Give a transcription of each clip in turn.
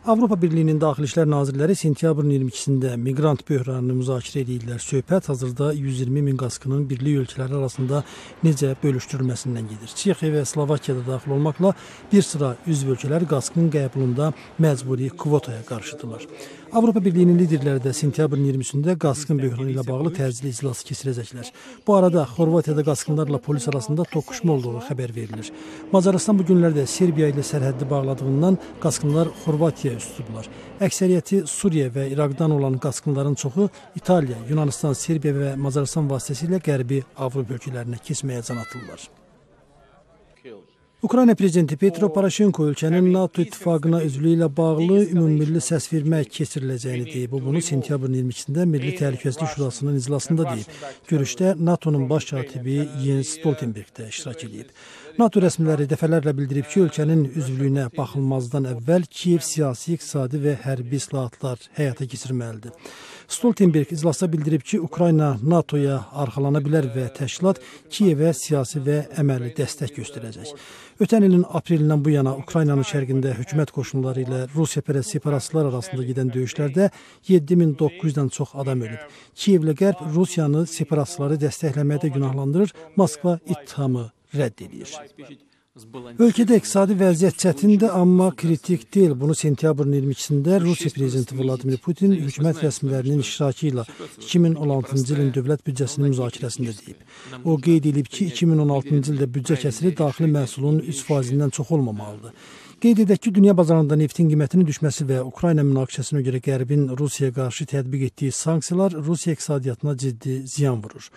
Avropa Birliyinin Daxili İşlər Nazirləri sentyabrın 22-sində miqrant böhranını müzakirə edirlər. Söhbət hazırda 120 min qaskının birlik ölkələri arasında necə bölüşdürülməsindən gedir. Çexiya və Slovakiyada daxil olmaqla bir sıra üzv ölkələr qaskının qəbulunda məcburi kvotaya qarşıdırlar. Avropa Birliyinin liderləri də sentyabrın 20-sində qaskın böhranı ilə bağlı təcili iclası keçirəcəklər. Bu arada Xorvatiyada qaskınlarla polis arasında toqquşma olduğu xəbər verilir. Macarıstan bu günlərdə Serbiya ilə sərhəddi bağladığından qaskınlar Xorvatiyaya üst tutublar. Əksəriyyəti Suriya və İraqdan olan qaskınların çoxu İtaliya, Yunanistan, Serbiya və Macarıstan vasitəsilə qərbi Avropa ölkələrinə keçməyə can atırlar. Ukrayna prezidenti Petro Poroşenko ölkənin NATO ittifaqına üzvlüyü ilə bağlı ümummilli səsvermə keçiriləcəyini deyib. O bunu sentyabrın 22-sində Milli Təhlükəsizlik Şurasının iclasında deyib. Görüşdə NATO'nun baş katibi Jens Stoltenberg də iştirak edib. NATO rəsmiləri dəfələrlə bildirib ki, ölkənin üzvlüyünə baxılmazdan əvvəl Kiyev siyasi, iqtisadi və hərbi islahatlar həyata keçirməlidir. Stoltenberg iclasda bildirib ki, Ukrayna NATO'ya arxalana bilər və təşkilat Kiyevə siyasi və əməli dəstək göstərəcək. Ötən ilin aprelindən bu yana Ukraynanın şərqində hökumət qoşunları ilə Rusiyapərəst separatistlər arasında gedən döyüşlərdə 7900-dən çox adam ölüb. Kiyevlə Qərb Rusiyanı separatistləri dəstəkləməkdə günahlandırır, Moskva ittihamı rədd edir. Ölkədə iqtisadi vəziyyət çətindir, amma kritik deyil. Bunu sentyabrın 22-sində Rusiya prezidenti Vladimir Putin hökumət rəsmilərinin iştirakı ilə 2016-cı ilin dövlət büdcəsinin müzakirəsində deyib. O qeyd edib ki, 2016-cı ildə büdcə kəsiri daxili məhsulun 3%-dən çox olmamalıdır. Qeyd edək ki, dünya bazarında neftin qiymətinin düşməsi və Ukrayna münaqişəsinə görə Qərbin Rusiyaya qarşı tətbiq etdiyi sanksiyalar Rusiya iqtisadiyyatına ciddi ziyan vurur.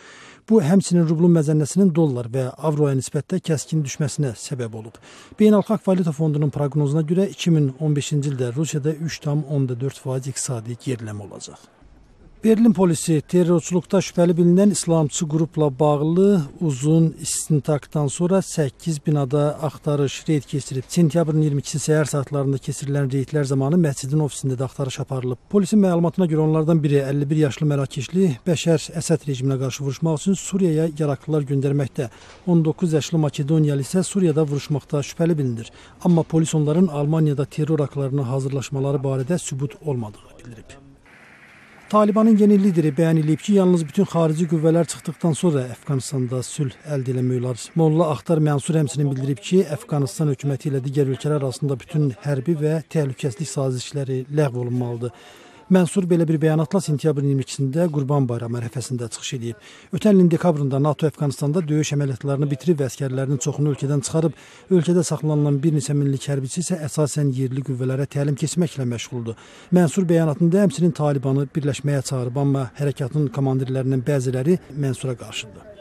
Bu, həmçinin rublun məzənnəsinin dollar və avroya nisbətdə kəskin düşməsinə səbəb olub. Beynəlxalq Valyuta Fondunun proqnozuna görə 2015-ci ildə Rusiyada 3,4% iqtisadi geriləmə olacaq. Berlin polisi terrorçuluqda şübhəli bilinən İslamçı qrupla bağlı uzun istintaqdan sonra 8 binada axtarış reyd keçirib. Sentyabrın 22-si səhər saatlarında keçirilən reydlər zamanı məscidin ofisində də axtarış aparılıb. Polisin məlumatına görə onlardan biri 51 yaşlı Mərakeşli Bəşər Əsəd rejiminə qarşı vuruşmaq üçün Suriyaya yaraqlılar göndərməkdə. 19 yaşlı Makedoniyalı isə Suriyada vuruşmaqda şübhəli bilinir. Amma polis onların Almaniyada terror aktlarına hazırlaşmaları barədə sübut olmadığını bildirib. Talibanın yeni lideri bəyan edib ki, yalnız bütün xarici qüvvələr çıxdıqdan sonra Əfqanistanda sülh əldə eləmək olar. Molla Axtar Mənsur həmçinin bildirib ki, Əfqanistan hökuməti ilə digər ölkələr arasında bütün hərbi və təhlükəsizlik sazişləri ləğv olunmalıdır. Mənsur belə bir bəyanatla sentyabrın 22-sində Qurban Bayramı ərəfəsində çıxış edib. Ötən ilin dekabrında NATO Əfqanistanda döyüş əməliyyatlarını bitirib və əsgərlərinin çoxunu ölkədən çıxarıb. Ölkədə saxlanılan bir neçə minlik hərbiçi isə əsasən yerli qüvvələrə təlim keçməklə məşğuldur. Mənsur bəyanatında həmçinin Talibanı birləşməyə çağırıb, amma hərəkatın komandirlərinin bəziləri Mənsura qarşıdır.